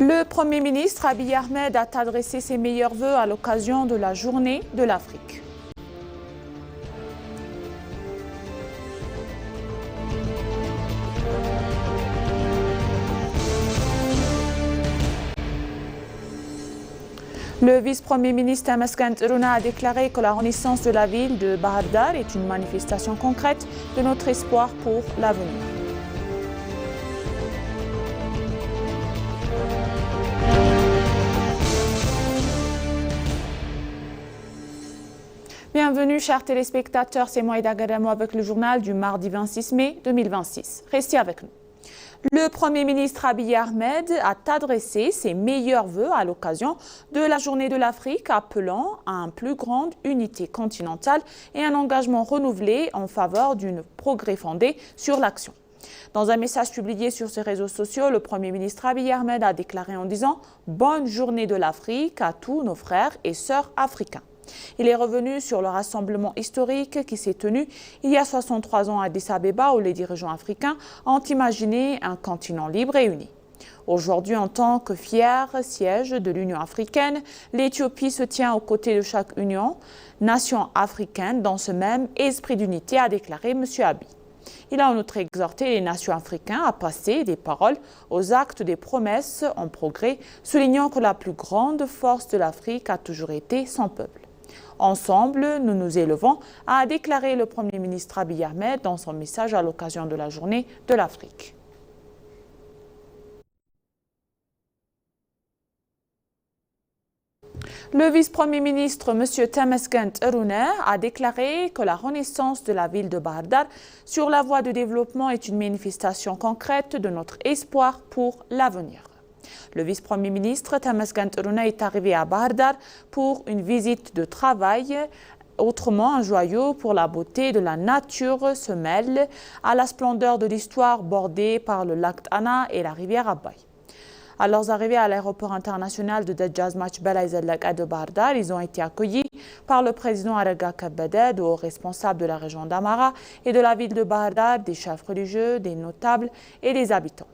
Le Premier ministre Abiy Ahmed a adressé ses meilleurs vœux à l'occasion de la Journée de l'Afrique. Le vice-premier ministre Temesgen Tiruna a déclaré que la renaissance de la ville de Bahar Dar est une manifestation concrète de notre espoir pour l'avenir. Bienvenue chers téléspectateurs, c'est moi Ida Gadamo avec le journal du mardi 26 mai 2026. Restez avec nous. Le Premier ministre Abiy Ahmed a adressé ses meilleurs vœux à l'occasion de la Journée de l'Afrique, appelant à une plus grande unité continentale et un engagement renouvelé en faveur d'un progrès fondé sur l'action. Dans un message publié sur ses réseaux sociaux, le Premier ministre Abiy Ahmed a déclaré en disant « Bonne Journée de l'Afrique à tous nos frères et sœurs africains ». Il est revenu sur le rassemblement historique qui s'est tenu il y a 63 ans à Addis Abeba où les dirigeants africains ont imaginé un continent libre et uni. Aujourd'hui, en tant que fier siège de l'Union africaine, l'Éthiopie se tient aux côtés de chaque nation africaine dans ce même esprit d'unité, a déclaré M. Abiy. Il a en outre exhorté les nations africaines à passer des paroles aux actes, des promesses en progrès, soulignant que la plus grande force de l'Afrique a toujours été son peuple. Ensemble, nous nous élevons, a déclaré le Premier ministre Abiy Ahmed dans son message à l'occasion de la Journée de l'Afrique. Le vice-premier ministre M. Temesgen Tiruna a déclaré que la renaissance de la ville de Bahar Dar sur la voie de développement est une manifestation concrète de notre espoir pour l'avenir. Le vice-premier ministre Temesgen Tiruna est arrivé à Bahar Dar pour une visite de travail. Autrement, un joyau pour la beauté de la nature se mêle à la splendeur de l'histoire bordée par le lac Tana et la rivière Abay. À leurs arrivées à l'aéroport international de Dejazmach Belaïzellak de Bahar Dar, ils ont été accueillis par le président Arega Kabede, aux responsables de la région d'Amara et de la ville de Bahar Dar, des chefs religieux, des notables et des habitants.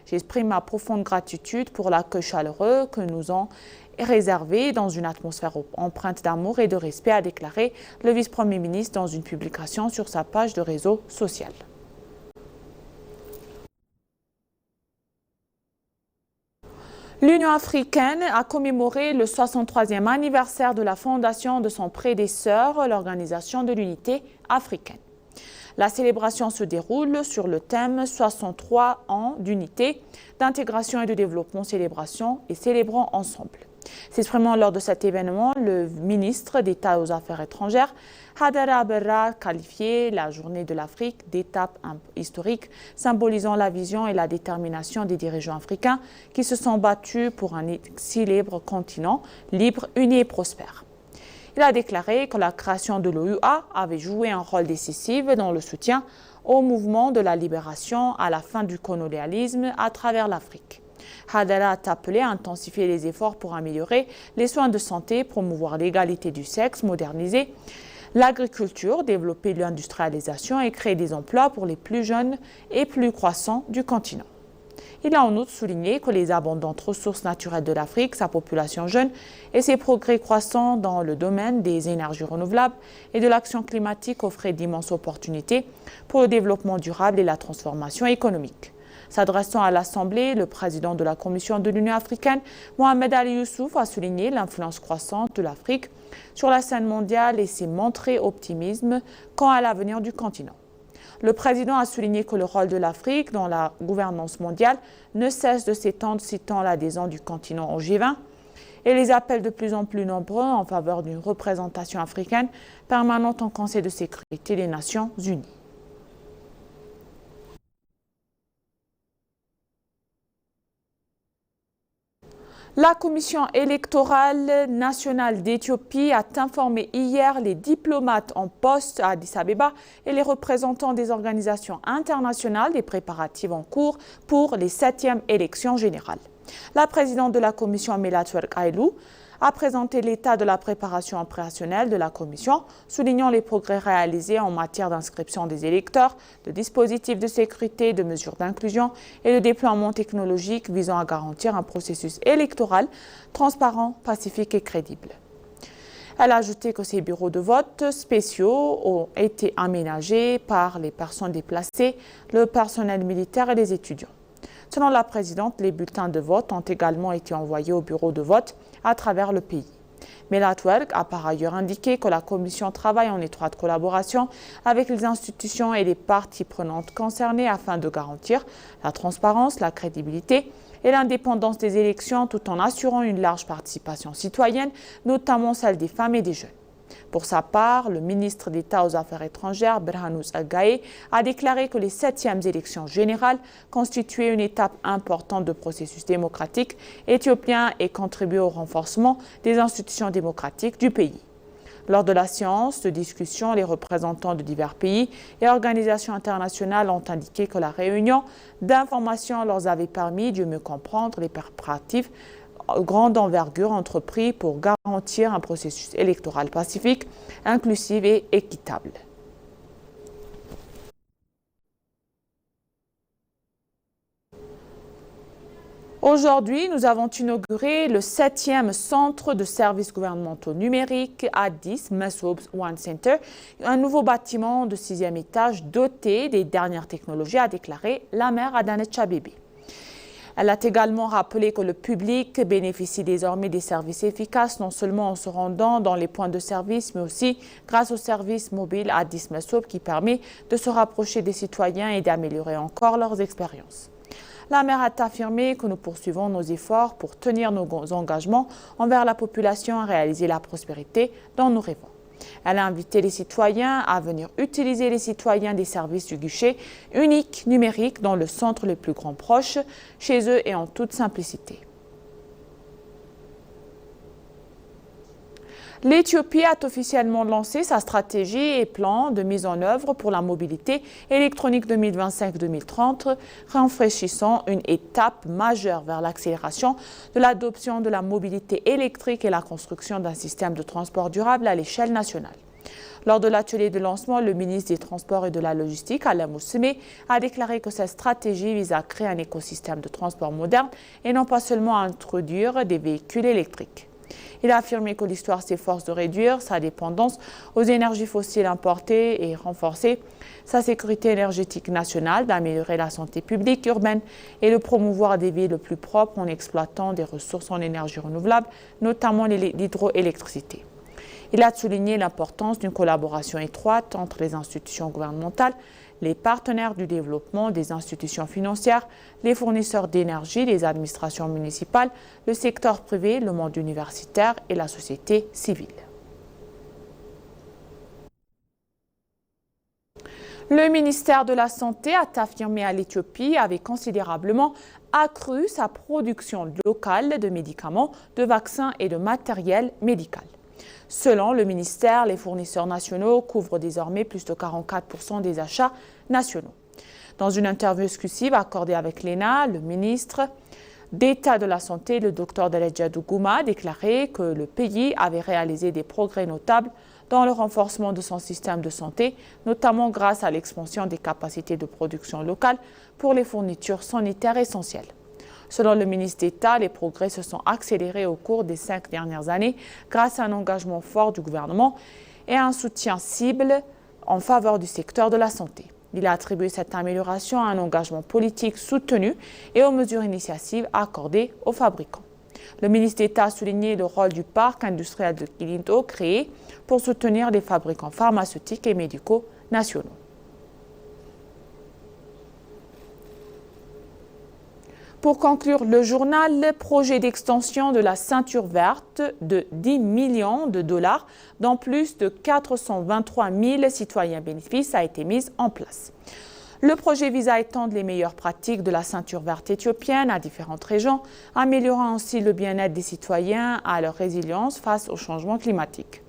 J'exprime ma profonde gratitude pour l'accueil chaleureux que nous ont réservé dans une atmosphère empreinte d'amour et de respect, a déclaré le vice-premier ministre dans une publication sur sa page de réseau social. L'Union africaine a commémoré le 63e anniversaire de la fondation de son prédécesseur, l'Organisation de l'Unité africaine. La célébration se déroule sur le thème 63 ans d'unité, d'intégration et de développement, célébration et célébrons ensemble. S'exprimant lors de cet événement, le ministre d'État aux Affaires étrangères, Hadara Aberra, qualifié la Journée de l'Afrique d'étape historique, symbolisant la vision et la détermination des dirigeants africains qui se sont battus pour un si libre continent, libre, uni et prospère. Il a déclaré que la création de l'OUA avait joué un rôle décisif dans le soutien au mouvement de la libération à la fin du colonialisme à travers l'Afrique. Hadara a appelé à intensifier les efforts pour améliorer les soins de santé, promouvoir l'égalité du sexe, moderniser l'agriculture, développer l'industrialisation et créer des emplois pour les plus jeunes et plus croissants du continent. Il a en outre souligné que les abondantes ressources naturelles de l'Afrique, sa population jeune et ses progrès croissants dans le domaine des énergies renouvelables et de l'action climatique offraient d'immenses opportunités pour le développement durable et la transformation économique. S'adressant à l'Assemblée, le président de la Commission de l'Union africaine, Mohamed Ali Youssouf, a souligné l'influence croissante de l'Afrique sur la scène mondiale et s'est montré optimisme quant à l'avenir du continent. Le président a souligné que le rôle de l'Afrique dans la gouvernance mondiale ne cesse de s'étendre, citant l'adhésion du continent au G20 et les appels de plus en plus nombreux en faveur d'une représentation africaine permanente au Conseil de sécurité des Nations Unies. La Commission électorale nationale d'Éthiopie a informé hier les diplomates en poste à Addis Abeba et les représentants des organisations internationales des préparatifs en cours pour les 7e élections générales. La présidente de la Commission, Melatwerk Haïlou, a présenté l'état de la préparation opérationnelle de la Commission, soulignant les progrès réalisés en matière d'inscription des électeurs, de dispositifs de sécurité, de mesures d'inclusion et de déploiement technologique visant à garantir un processus électoral transparent, pacifique et crédible. Elle a ajouté que ces bureaux de vote spéciaux ont été aménagés par les personnes déplacées, le personnel militaire et les étudiants. Selon la présidente, les bulletins de vote ont également été envoyés aux bureaux de vote à travers le pays. Melat Welk a par ailleurs indiqué que la Commission travaille en étroite collaboration avec les institutions et les parties prenantes concernées afin de garantir la transparence, la crédibilité et l'indépendance des élections tout en assurant une large participation citoyenne, notamment celle des femmes et des jeunes. Pour sa part, le ministre d'État aux Affaires étrangères, Berhanous Al-Gaye, a déclaré que les 7e élections générales constituaient une étape importante du processus démocratique éthiopien et contribuaient au renforcement des institutions démocratiques du pays. Lors de la séance de discussion, les représentants de divers pays et organisations internationales ont indiqué que la réunion d'information leur avait permis de mieux comprendre les préparatifs grande envergure entrepris pour garantir un processus électoral pacifique, inclusif et équitable. Aujourd'hui, nous avons inauguré le 7e centre de services gouvernementaux numériques Addis Messoub One Center, un nouveau bâtiment de 6e étage doté des dernières technologies, a déclaré la maire Adanet Abeebe. Elle a également rappelé que le public bénéficie désormais des services efficaces, non seulement en se rendant dans les points de service, mais aussi grâce au service mobile Addis Messoub qui permet de se rapprocher des citoyens et d'améliorer encore leurs expériences. La maire a affirmé que nous poursuivons nos efforts pour tenir nos engagements envers la population et réaliser la prospérité dont nous rêvons. Elle a invité les citoyens à venir utiliser les citoyens des services du guichet unique numérique dans le centre le plus grand proche, chez eux et en toute simplicité. L'Éthiopie a officiellement lancé sa stratégie et plan de mise en œuvre pour la mobilité électronique 2025-2030, rafraîchissant une étape majeure vers l'accélération de l'adoption de la mobilité électrique et la construction d'un système de transport durable à l'échelle nationale. Lors de l'atelier de lancement, le ministre des Transports et de la Logistique, Alain Mousseme, a déclaré que cette stratégie vise à créer un écosystème de transport moderne et non pas seulement à introduire des véhicules électriques. Il a affirmé que l'histoire s'efforce de réduire sa dépendance aux énergies fossiles importées et renforcer sa sécurité énergétique nationale, d'améliorer la santé publique urbaine et de promouvoir des villes plus propres en exploitant des ressources en énergie renouvelable, notamment l'hydroélectricité. Il a souligné l'importance d'une collaboration étroite entre les institutions gouvernementales, les partenaires du développement, des institutions financières, les fournisseurs d'énergie, les administrations municipales, le secteur privé, le monde universitaire et la société civile. Le ministère de la Santé a affirmé à l'Éthiopie avait considérablement accru sa production locale de médicaments, de vaccins et de matériel médical. Selon le ministère, les fournisseurs nationaux couvrent désormais plus de 44% des achats nationaux. Dans une interview exclusive accordée avec l'ENA, le ministre d'État de la Santé, le Dr Dereja Dougouma, a déclaré que le pays avait réalisé des progrès notables dans le renforcement de son système de santé, notamment grâce à l'expansion des capacités de production locale pour les fournitures sanitaires essentielles. Selon le ministre d'État, les progrès se sont accélérés au cours des 5 dernières années grâce à un engagement fort du gouvernement et à un soutien cible en faveur du secteur de la santé. Il a attribué cette amélioration à un engagement politique soutenu et aux mesures initiatives accordées aux fabricants. Le ministre d'État a souligné le rôle du parc industriel de Kilinto créé pour soutenir les fabricants pharmaceutiques et médicaux nationaux. Pour conclure le journal, le projet d'extension de la ceinture verte de 10 millions de dollars dont plus de 423 000 citoyens bénéficient a été mis en place. Le projet vise à étendre les meilleures pratiques de la ceinture verte éthiopienne à différentes régions, améliorant ainsi le bien-être des citoyens et leur résilience face au changement climatique.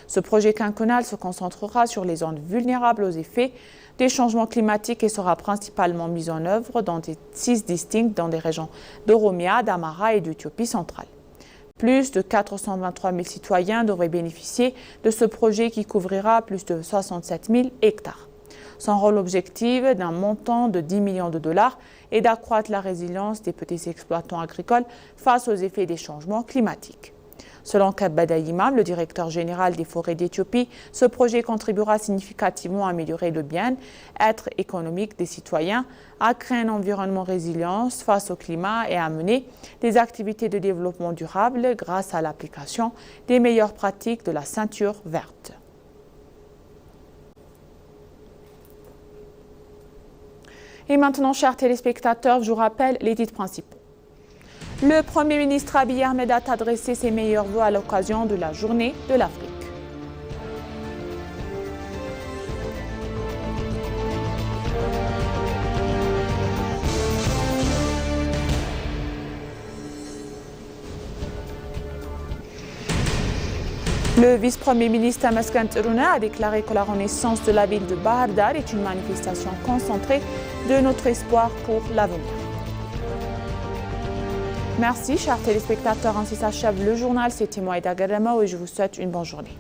Ce projet quinquennal se concentrera sur les zones vulnérables aux effets des changements climatiques et sera principalement mis en œuvre dans des 6 districts dans des régions d'Oromia, d'Amara et d'Éthiopie centrale. Plus de 423 000 citoyens devraient bénéficier de ce projet qui couvrira plus de 67 000 hectares. Son rôle objectif d'un montant de 10 millions de dollars est d'accroître la résilience des petits exploitants agricoles face aux effets des changements climatiques. Selon Kabbada Imam, le directeur général des forêts d'Éthiopie, ce projet contribuera significativement à améliorer le bien-être économique des citoyens, à créer un environnement résilient face au climat et à mener des activités de développement durable grâce à l'application des meilleures pratiques de la ceinture verte. Et maintenant, chers téléspectateurs, je vous rappelle les titres principaux. Le Premier ministre Abiy Ahmed a adressé ses meilleurs vœux à l'occasion de la Journée de l'Afrique. Le vice-premier ministre Tamaskan Tsiruna a déclaré que la renaissance de la ville de Bahar Dar est une manifestation concentrée de notre espoir pour l'avenir. Merci, chers téléspectateurs. Ainsi s'achève le journal. C'était moi, Ida Garama, et je vous souhaite une bonne journée.